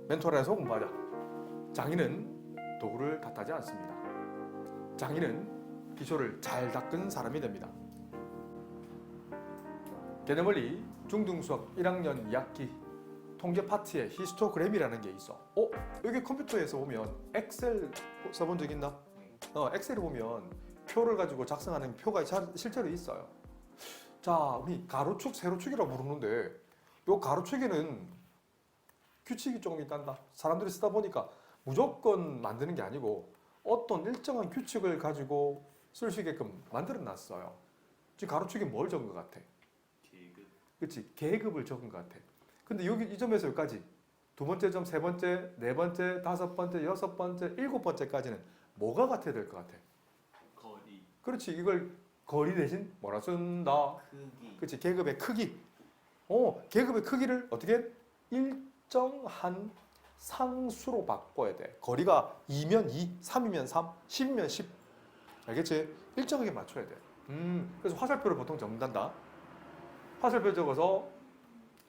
멘토라에서 공부하자. 장인은 도구를 탓하지 않습니다. 장인은 기초를 잘 닦은 사람이 됩니다. 개념원리 중등수학 1학년 2학기 통계 파트에 히스토그램이라는 게 있어. 여기 컴퓨터에서 보면 엑셀 써본 적 있나? 엑셀을 보면 표를 가지고 작성하는 표가 실제로 있어요. 자, 우리 가로축, 세로축이라고 부르는데 이 가로축에는 규칙이 조금 있단다. 사람들이 쓰다 보니까 무조건 만드는 게 아니고 어떤 일정한 규칙을 가지고 쓸 수 있게끔 만들어 놨어요. 지금 가로축에 뭘 적은 것 같아? 계급. 그렇지, 계급을 적은 것 같아. 근데 여기 이 점에서 여기까지 두 번째 점, 세 번째, 네 번째, 다섯 번째, 여섯 번째, 일곱 번째까지는 뭐가 같아야 될 것 같아? 거리. 그렇지, 이걸 거리 대신 뭐라 쓴다? 크기. 그렇지, 계급의 크기. 계급의 크기를 어떻게? 일정한 상수로 바꿔야 돼. 거리가 2면 2, 3이면 3, 10이면 10. 알겠지? 일정하게 맞춰야 돼. 그래서 화살표를 보통 적는단다. 화살표 적어서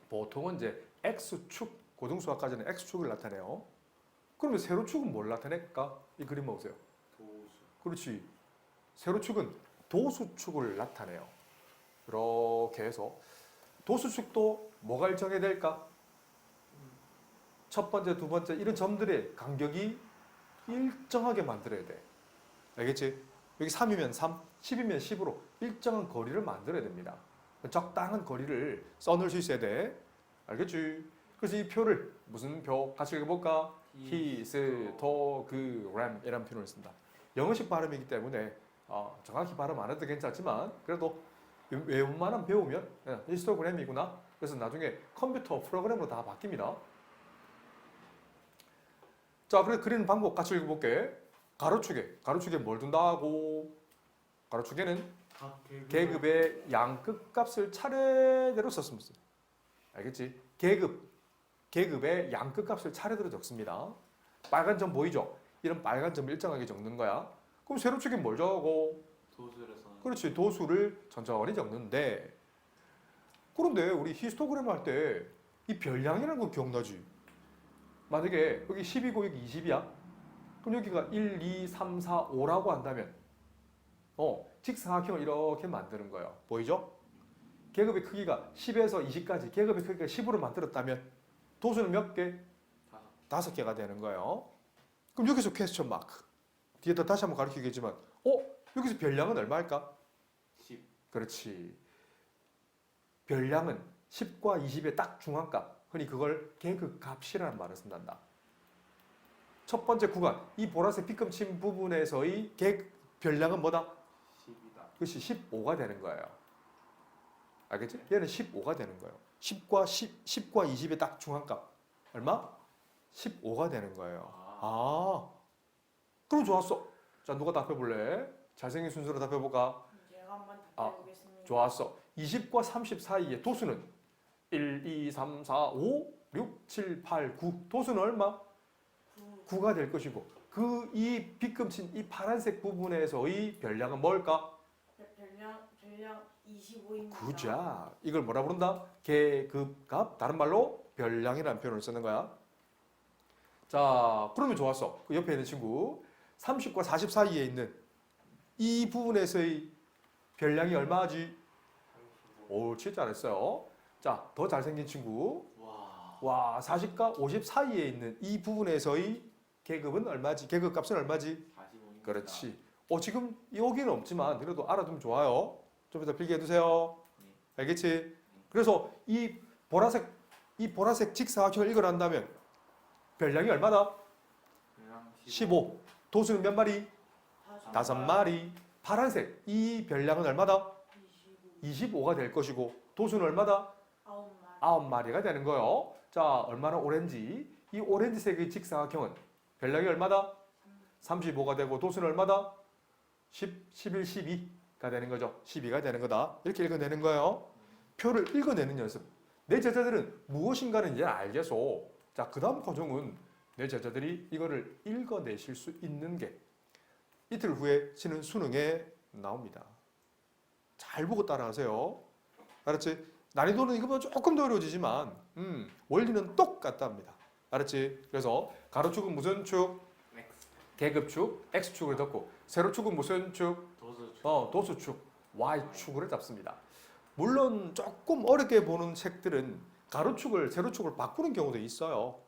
보통은 이제 X축, 고등수학까지는 X축을 나타내요. 그러면 세로축은 뭘 나타낼까? 이 그림 보세요. 도수. 그렇지. 세로축은 도수축을 나타내요. 이렇게 해서 도수축도 뭐가 일정해야 될까? 첫 번째, 두 번째 이런 점들의 간격이 일정하게 만들어야 돼. 알겠지? 여기 3이면 3, 10이면 10으로 일정한 거리를 만들어야 됩니다. 적당한 거리를 써놓을 수 있어야 돼. 알겠지? 그래서 이 표를 무슨 표? 같이 읽어볼까? 히스토그램이라는 표현을 씁니다. 영어식 발음이기 때문에 정확히 발음 안 해도 괜찮지만 그래도 외운만한 배우면 히스토그램이구나. 그래서 나중에 컴퓨터 프로그램으로 다 바뀝니다. 자, 그래서 그리는 방법 같이 읽어볼게. 가로축에 뭘 둔다고? 가로축에는 각 계급의 양끝값을 차례대로 썼습니다. 알겠지? 계급의 양끝값을 차례대로 적습니다. 빨간 점 보이죠? 이런 빨간 점을 일정하게 적는 거야. 그럼 세로축에 뭘 적고? 도수를 써. 그렇지, 도수를 천천히 적는데. 그런데 우리 히스토그램 할 때 이 별량이라는 거 기억나지? 만약에 여기 10이고 여기 20이야? 그럼 여기가 1, 2, 3, 4, 5라고 한다면 직사각형을 이렇게 만드는 거예요. 보이죠? 계급의 크기가 10에서 20까지 계급의 크기가 10으로 만들었다면 도수는 몇 개? 5개가 되는 거예요. 그럼 여기서 퀘스천 마크. 뒤에다 다시 한번 가르치겠지만 여기서 별량은 얼마일까? 10. 그렇지. 별량은 10과 20의 딱 중앙값. 흔히 그걸 계급값이라는 말을 쓴단다. 첫 번째 구간, 이 보라색 빗금 친 부분에서의 별량은 뭐다? 10이다. 그것이 15가 되는 거예요. 알겠지? 얘는 15가 되는 거예요. 10과 20의 딱 중앙값. 얼마? 15가 되는 거예요. 그럼 좋았어. 자, 누가 답해볼래? 잘생긴 순서로 답해볼까? 제가 한번 답해보겠습니다. 좋았어. 20과 30 사이의 도수는 1, 2, 3, 4, 5, 6, 7, 8, 9. 도수는 얼마? 9가 될 것이고 이 빗금친 이 파란색 부분에서의 별량은 뭘까? 별량 25입니다. 그자. 이걸 뭐라 부른다? 계급값. 다른 말로 별량이라는 표현을 쓰는 거야. 자, 그러면 좋았어. 그 옆에 있는 친구 30과 40 사이에 있는 이 부분에서의 별량이 얼마지? 35. 오, 진짜 잘했어요. 자, 더 잘생긴 친구. 와. 40과 50 사이에 있는 이 부분에서의 계급은 얼마지? 계급값은 얼마지? 45입니다. 그렇지. 지금 여기는 없지만 그래도 알아두면 좋아요. 좀 더 필기해 두세요. 네. 알겠지? 그래서 이 보라색 직사각형을 읽어낸다면 별량이 얼마다? 별량 15. 도수는 몇 마리? 5마리. 파란색 이 별량은 얼마다? 25가 될 것이고 도수는 얼마다? 9마리. 9마리가 되는 거예요. 자, 얼마나 오렌지? 이 오렌지색의 직사각형은 별량이 얼마다? 35가 되고 도수는 얼마다? 10, 11, 12가 되는 거죠. 12가 되는 거다. 이렇게 읽어내는 거예요. 표를 읽어내는 연습. 내 제자들은 무엇인가는 이제 알겠어. 자, 그 다음 과정은 내 제자들이 이거를 읽어내실 수 있는 게 이틀 후에 치는 수능에 나옵니다. 잘 보고 따라하세요. 알았지? 난이도는 이거보다 조금 더 어려워지지만 원리는 똑같답니다. 알았지? 그래서 가로축은 무슨 축? X. 계급축, X축을 넣고 세로축은 무슨 축? 도수축. 도수축, Y축을 잡습니다. 물론 조금 어렵게 보는 책들은 가로축을 세로축을 바꾸는 경우도 있어요.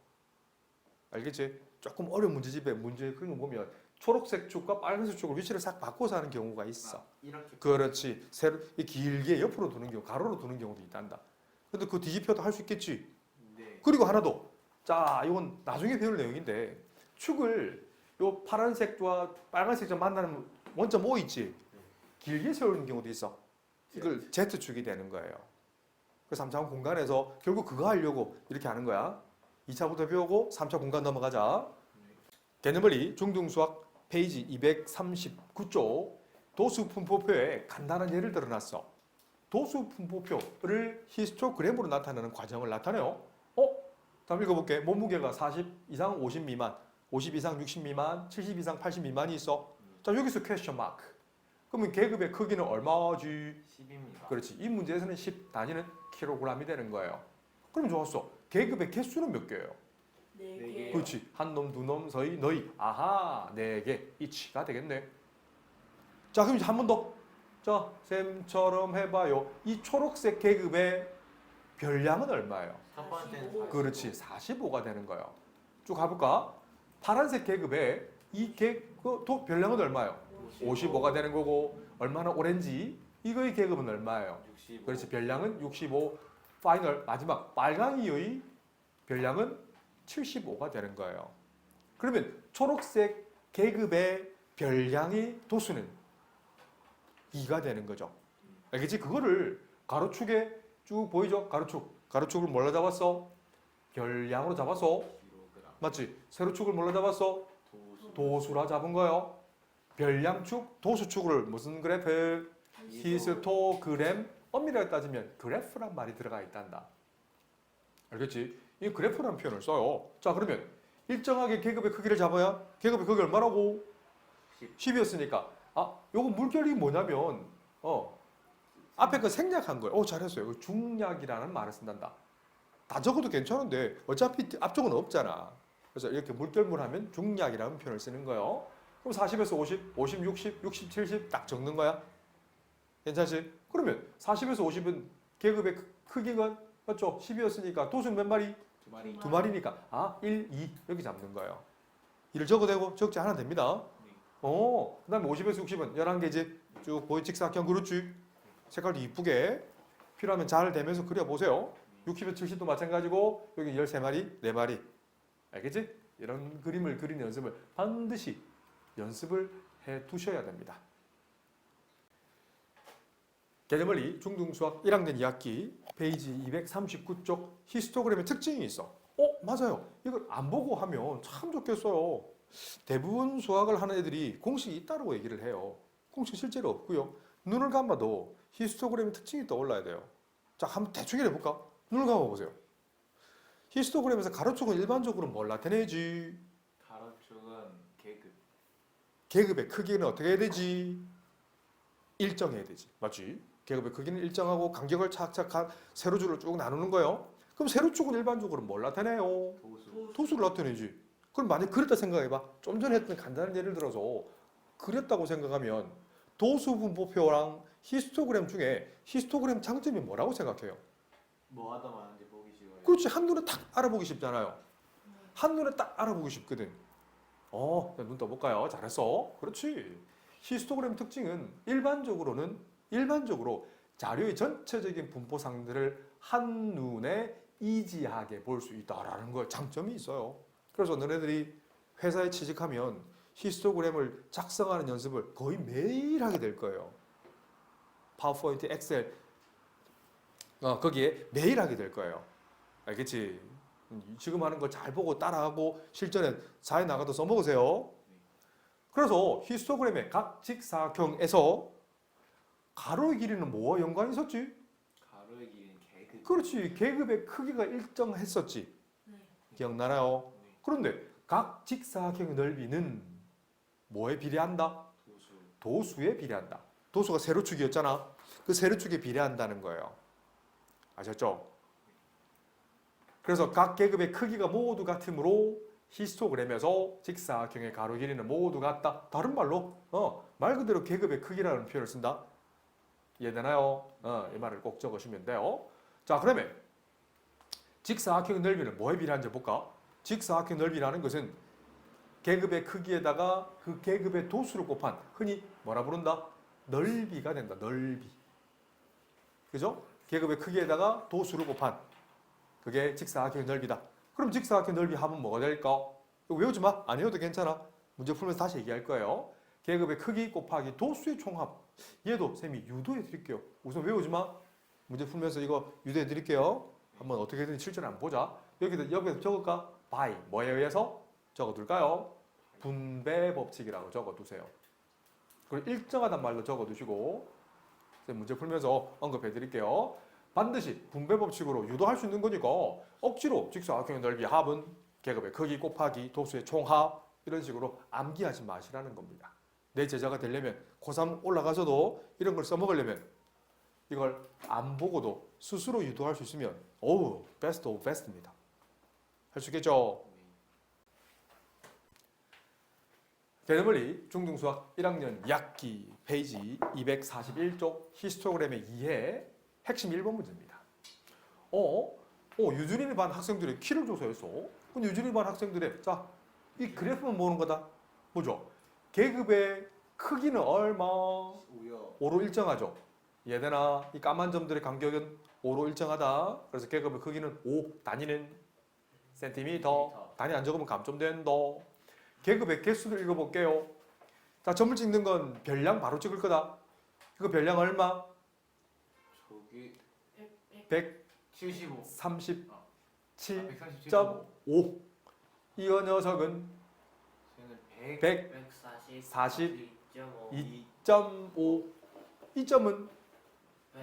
알겠지? 조금 어려운 문제집에 문제 그런 거 보면 초록색 축과 빨간색 축을 위치를 싹 바꿔서 하는 경우가 있어. 이렇게. 그렇지. 길게 옆으로 두는 경우, 가로로 두는 경우도 있단다. 근데 그 뒤집혀도 할 수 있겠지. 네. 그리고 하나 더. 자, 이건 나중에 배울 내용인데 축을 요 파란색과 빨간색과 만나는 원점 O 있지. 길게 세우는 경우도 있어. 이걸 Z축이 되는 거예요. 그래서 3차 공간에서 결국 그거 하려고 이렇게 하는 거야. 2차부터 배우고 3차 공간 넘어가자. 개념원리 중등수학 페이지 239쪽 도수분포표에 간단한 예를 들어놨어. 도수분포표를 히스토그램으로 나타내는 과정을 나타내요. 다음 읽어볼게. 몸무게가 40 이상 50 미만, 50 이상 60 미만, 70 이상 80 미만이 있어. 자, 여기서 퀘스천 마크. 그러면 계급의 크기는 얼마지? 10입니다. 그렇지. 이 문제에서는 10 단위는 킬로그램이 되는 거예요. 그럼 좋았어. 계급의 개수는 몇 개예요? 네 네 개. 개. 그렇지. 한 놈, 두 놈, 서희, 너희. 아하, 4개. 이치가 되겠네. 자, 그럼 이제 한 번 더. 자, 쌤처럼 해봐요. 이 초록색 계급의 별량은 얼마예요? 첫 번째는 45. 그렇지. 45가 되는 거예요. 쭉 가볼까? 파란색 계급의 이 별량은 얼마예요? 55가 되는 거고, 얼마나 오렌지? 이거의 계급은 얼마예요? 65. 그렇지. 별량은 65. 파이널 마지막 빨강이의 별량은 75가 되는 거예요. 그러면 초록색 계급의 별량의 도수는 2가 되는 거죠. 알겠지? 그거를 가로축에 쭉 보이죠? 가로축을 뭘로 잡았어? 별량으로 잡았어. 킬로그램. 맞지? 세로축을 뭘로 잡았어? 도수. 도수라 잡은 거예요. 별량축, 도수축을 무슨 그래프? 히스토그램. 엄밀하게 따지면 그래프란 말이 들어가 있단다. 알겠지? 이 그래프라는 표현을 써요. 자, 그러면 일정하게 계급의 크기를 잡아야 계급의 크기 얼마라고? 10이었으니까 요거 물결이 뭐냐면 앞에 거 생략한 거예요. 잘했어요. 이거 중략이라는 말을 쓴단다. 다 적어도 괜찮은데 어차피 앞쪽은 없잖아. 그래서 이렇게 물결물 하면 중략이라는 표현을 쓰는 거예요. 그럼 40에서 50, 50, 60, 60, 70 딱 적는 거야. 괜찮지? 그러면 40에서 50은 계급의 크기가 맞죠? 10이었으니까 도수는 몇 마리? 2마리. 두 마리니까 1, 2 이렇게 잡는 거예요. 1을 적어도 되고 적지 않아도 됩니다. 네. 그 다음에 50에서 60은 11개지. 쭉 보이 직사각형 그렇지. 색깔도 이쁘게 필요하면 잘 되면서 그려보세요. 60에서 70도 마찬가지고 여기 13마리, 4마리. 알겠지? 이런 그림을 그리는 연습을 반드시 연습을 해 두셔야 됩니다. 개념원리 중등수학 1학년 2학기 페이지 239쪽 히스토그램의 특징이 있어. 맞아요. 이걸 안 보고 하면 참 좋겠어요. 대부분 수학을 하는 애들이 공식이 있다고 얘기를 해요. 공식 실제로 없고요. 눈을 감아도 히스토그램의 특징이 떠올라야 돼요. 자, 한번 대충 해볼까? 눈을 감아보세요. 히스토그램에서 가로축은 일반적으로 뭘 나타내지? 가로축은 계급. 계급의 크기는 어떻게 해야 되지? 일정해야 되지. 맞지? 계급의 크기는 일정하고 간격을 착착한 세로줄로 쭉 나누는 거예요. 그럼 세로축은 일반적으로 뭘 나타내요? 도수. 도수를 나타내지. 그럼 만약 그랬다 생각해봐. 좀 전에 했던 간단한 예를 들어서 그렸다고 생각하면 도수분포표랑 히스토그램 중에 히스토그램 장점이 뭐라고 생각해요? 뭐 하다 마는지 보기 쉬워요. 그렇지. 한눈에 딱 알아보기 쉽잖아요. 한눈에 딱 알아보기 쉽거든. 눈 떠볼까요? 잘했어. 그렇지. 히스토그램 특징은 일반적으로 자료의 전체적인 분포상들을 한눈에 이지하게 볼 수 있다라는 거 장점이 있어요. 그래서 너네들이 회사에 취직하면 히스토그램을 작성하는 연습을 거의 매일 하게 될 거예요. 파워포인트, 엑셀 거기에 매일 하게 될 거예요. 알겠지? 지금 하는 걸 잘 보고 따라하고 실전에 사회 나가도 써먹으세요. 그래서 히스토그램의 각 직사각형에서 가로의 길이는 뭐와 연관이 있었지? 가로의 길이는 계급. 그렇지. 계급의 크기가 일정했었지. 네. 기억나나요? 네. 그런데 각 직사각형의 넓이는 뭐에 비례한다? 도수. 도수에 비례한다. 도수가 세로축이었잖아. 그 세로축에 비례한다는 거예요. 아셨죠? 그래서 각 계급의 크기가 모두 같으므로 히스토그램에서 직사각형의 가로 길이는 모두 같다. 다른 말로 말 그대로 계급의 크기라는 표현을 쓴다. 이해되나요? 이 말을 꼭 적으시면 돼요. 자, 그러면 직사각형 넓이는 뭐에 비례한지 볼까? 직사각형 넓이라는 것은 계급의 크기에다가 그 계급의 도수를 곱한 흔히 뭐라 부른다? 넓이가 된다. 넓이. 그죠? 계급의 크기에다가 도수를 곱한 그게 직사각형 넓이다. 그럼 직사각형 넓이 합은 뭐가 될까? 이거 외우지 마. 안 외워도 괜찮아. 문제 풀면서 다시 얘기할 거예요. 계급의 크기 곱하기 도수의 총합. 얘도 쌤이 유도해 드릴게요. 우선 외우지 마. 문제 풀면서 이거 유도해 드릴게요. 한번 어떻게든 실전 한번 보자. 여기서 적을까? by. 뭐에 의해서 적어둘까요? 분배 법칙이라고 적어두세요. 그리고 일정하단 말로 적어두시고 쌤 문제 풀면서 언급해 드릴게요. 반드시 분배 법칙으로 유도할 수 있는 거니까 억지로 직사각형의 넓이 합은 계급의 크기 곱하기 도수의 총합 이런 식으로 암기하지 마시라는 겁니다. 내 제자가 되려면 고3 올라가서도 이런 걸 써먹으려면 이걸 안 보고도 스스로 유도할 수 있으면 어우 베스트 오브 베스트입니다. 할 수 있겠죠? 개념원리 중등수학 1학년 약기 페이지 241쪽 히스토그램의 2해 핵심 1번 문제입니다. 유준이 반 학생들의 키를 조사했어. 그럼 유준이 반 학생들의 자, 이 그래프만 보는 거다. 뭐죠? 계급의 크기는 얼마? 우여 5로 일정하죠. 얘들아, 이 까만 점들의 간격은 5로 일정하다. 그래서 계급의 크기는 5, 단위는 센티미터. 단위 안 적으면 감점된다. 계급의 개수를 읽어볼게요. 자, 점을 찍는 건 별량 바로 찍을 거다. 이거 별량 얼마? 저기 100, 137.5. 이 녀석은 저는 140, 2.5. 이 점은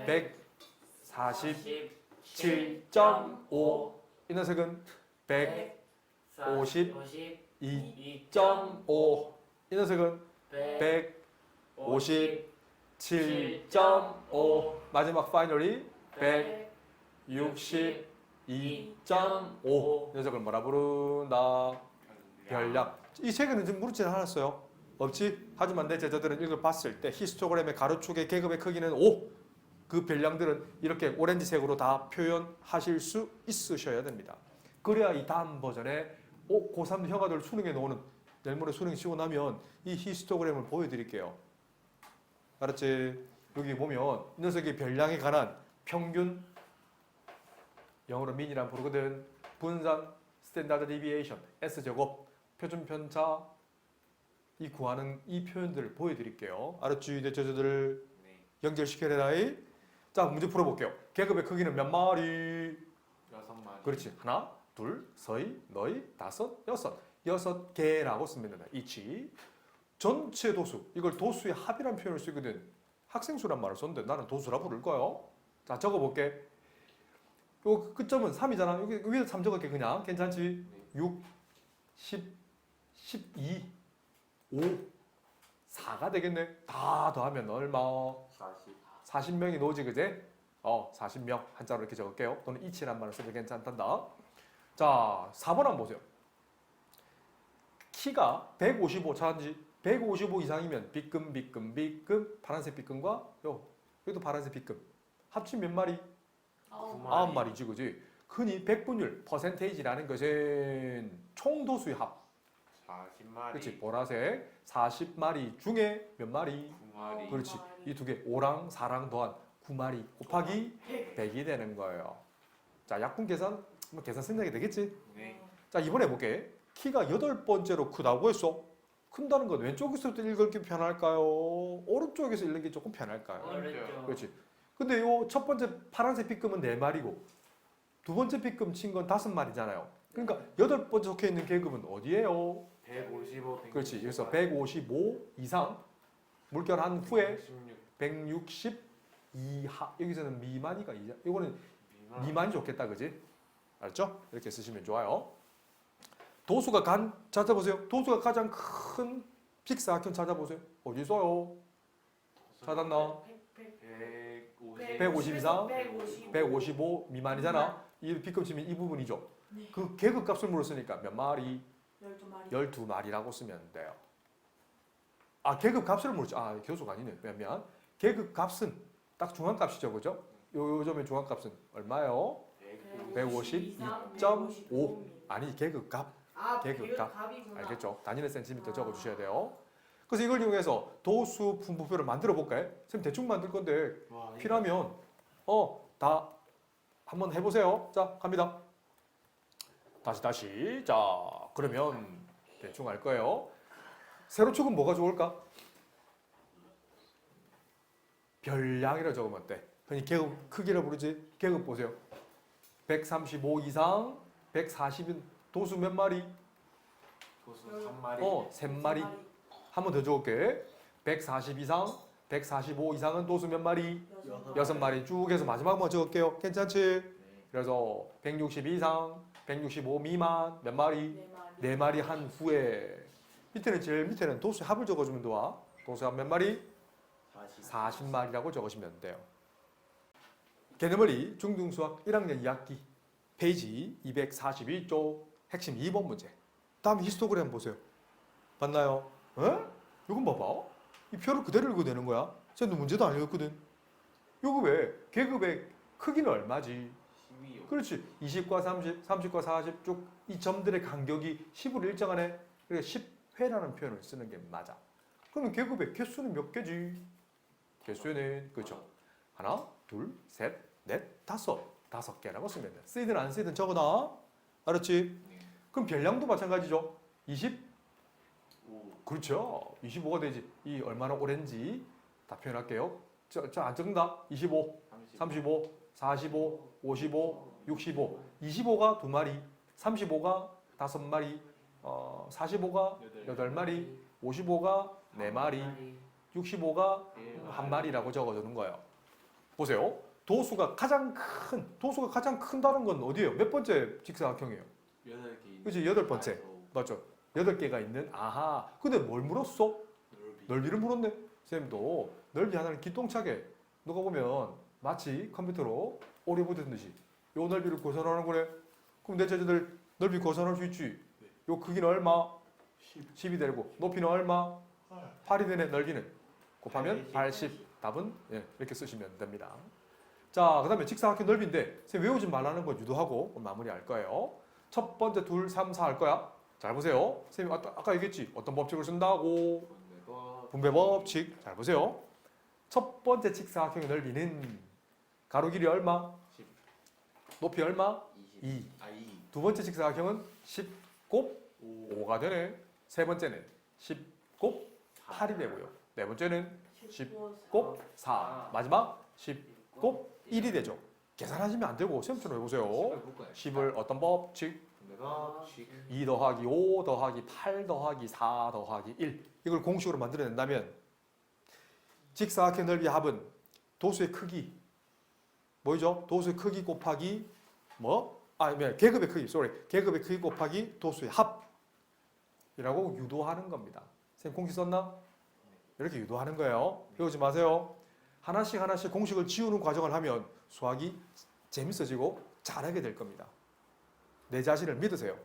147.5, 147.5. 이 녀석은 152.5. 이 녀석은 157.5. 마지막 파이널이 162.5. 이 녀석을 뭐라 부른다? 별량. 이 세 개는 지금 물었지 않았어요? 없지? 하지만 내 제자들은 이걸 봤을 때 히스토그램의 가로축의 계급의 크기는 5. 그 별량들은 이렇게 오렌지색으로 다 표현하실 수 있으셔야 됩니다. 그래야 이 다음 버전에 고3 형아들 수능에 나오는 내일 모레 수능 치고 나면 이 히스토그램을 보여드릴게요. 알았지? 여기 보면 이 녀석의 별량에 관한 평균, 영어로 민이란 부르거든. 분산, 스탠다드 디비에이션, S제곱, 표준 편차 이 구하는 이 표현들을 보여드릴게요. 알았지? 내 제자들 네. 연결시켜라. 자, 문제 풀어볼게요. 계급의 크기는 몇 마리? 6마리 그렇지. 하나, 둘, 서이, 너희, 다섯, 여섯. 6개라고 쓰면 된다. 이치. 전체 도수. 이걸 도수의 합이라는 표현을 쓰거든. 학생수란 말을 썼는데 나는 도수라 부를 거예요. 자, 적어볼게. 요 끝점은 3이잖아. 여기 위에 3 적을게 그냥. 괜찮지? 6, 10, 12, 5, 4가 되겠네. 다 더하면 얼마? 40명이 나오지, 그제? 40명. 한자로 이렇게 적을게요. 또는 이치란 말을 써도 괜찮단다. 자, 4번 한번 보세요. 키가 155, 차한지 155 이상이면 B금, 파란색 B금과 여기도 파란색 B금. 합치면 몇 마리? 9마리지, 그지? 흔히 백분율, 퍼센테이지라는 것은 총도수의 합. 40마리 그렇지, 보라색 40마리 중에 몇 마리? 9마리 그렇지. 이 두 개, 5랑 4랑 더한 9마리 곱하기 100이 되는 거예요. 자, 약분 계산, 뭐 계산 생략이 되겠지? 네. 자, 이번에 볼게. 키가 8번째로 크다고 했어. 큰다는 건 왼쪽에서부터 읽을 게 편할까요? 오른쪽에서 읽는 게 조금 편할까요? 오른쪽. 그렇지. 근데 요 첫 번째 파란색 B금은 4마리고 두 번째 B금 친 건 5마리잖아요. 그러니까 8번째 적혀 있는 계급은 어디예요? 155 그렇지. 그래서 155 이상 물결한 후에 116 160 이하. 여기서는 미만이가 이하. 이거는 미만이 좋겠다, 그지? 알았죠? 이렇게 쓰시면 좋아요. 도수가 찾아보세요. 도수가 가장 큰 직사각형 찾아보세요. 어디 있어요? 찾았나? 150 이상? 155 미만이잖아. 이 B급 치면 이 부분이죠. 네. 그 계급 값을 물었으니까 몇 마리? 12마리. 12마리라고 쓰면 돼요. 아, 계급 값을 물었죠. 아, 교수가 아니네. 왜냐면 계급 값은 딱 중앙값이죠. 그죠? 요점의 중앙값은 얼마요? 152.5. 아니, 계급 값. 아, 계급 값. 값이구나. 알겠죠? 단위는 센티미터 적어 주셔야 돼요. 그래서 이걸 이용해서 도수 분포표를 만들어 볼까요? 선생님 대충 만들 건데 와, 필요하면 다 한번 해보세요. 자, 갑니다. 다시. 자, 그러면 대충 할 거예요. 세로축은 뭐가 좋을까? 별량이라고 적으면 어때? 흔히 계급 크기를 부르지? 계급 보세요. 135 이상, 140은 도수 몇 마리? 도수 3마리. 3마리. 한 번 더 적을게. 140 이상, 145 이상은 도수 몇 마리? 6마리. 쭉 해서 마지막만 적을게요. 괜찮지? 네. 그래서 160 이상, 165 미만 몇 마리? 4마리 한 후에 제일 밑에는 도수 합을 적어주면 좋아. 도수 합 몇 마리? 40마리라고 적으시면 돼요. 개념원리 중등수학 1학년 2학기 페이지 241쪽 핵심 2번 문제. 다음 히스토그램 보세요. 봤나요? 이건 봐봐. 이 표를 그대로 읽어내는 거야. 쟤는 문제도 안 읽었거든. 요급의 계급의 크기는 얼마지? 12요. 그렇지. 20과 30, 30과 40 쭉 이 점들의 간격이 10으로 일정하네. 그러니까 10회라는 표현을 쓰는 게 맞아. 그러면 계급의 개수는 몇 개지? 개수는 그렇죠. 하나, 둘, 셋, 넷, 다섯 개라고 쓰면 돼. 쓰이든 안 쓰이든 적어놔. 알았지? 네. 그럼 별량도 마찬가지죠. 20, 5. 그렇죠. 25가 되지. 이 얼마나 오랜지 다 표현할게요. 안 적는다. 25, 35, 45, 55, 65. 25가 2마리, 35가 5마리, 45가 8마리, 55가 4마리, 65가 한 마리라고 적어주는 거예요. 보세요. 도수가 가장 큰다는 건 어디예요? 몇 번째 직사각형이에요? 8개. 그치, 8번째. 맞죠? 8개가 있는, 아하. 근데 뭘 물었어? 넓이를 물었네. 쌤도 넓이 하나는 기똥차게 누가 보면 마치 컴퓨터로 오래 보던 듯이 요 넓이를 고선하는 거래. 그럼 내 제자들 넓이 고선할 수 있지. 요 크기는 얼마? 10이 되고 높이는 얼마? 8이 되네. 넓이는 곱하면 80. 답은 이렇게 쓰시면 됩니다. 자, 그 다음에 직사각형 넓이인데 쌤 외우지 말라는 건 유도하고 마무리할 거예요. 첫 번째 2, 3, 4 할 거야. 잘 보세요. 쌤이 아까 얘기했지. 어떤 법칙을 쓴다고? 분배 법칙. 잘 보세요. 첫 번째 직사각형의 넓이는 가로 길이 얼마? 10. 높이 얼마? 20. 2. 두 번째 직사각형은 10 곱 5가 되네. 세 번째는 10 곱 8이 되고요. 네 번째는 10 곱 4. 마지막 10 곱 1이 되죠. 계산하시면 안 되고 쌤처럼 해보세요. 10을 어떤 법칙? 내가 2 더하기 5 더하기 8 더하기 4 더하기 1 이걸 공식으로 만들어낸다면 직사각형 넓이 합은 도수의 크기 뭐죠? 도수의 크기 곱하기 계급의 크기 계급의 크기 곱하기 도수의 합이라고 유도하는 겁니다. 선생님 공식 썼나? 이렇게 유도하는 거예요. 배우지 마세요. 하나씩 공식을 지우는 과정을 하면 수학이 재밌어지고 잘하게 될 겁니다. 내 자신을 믿으세요.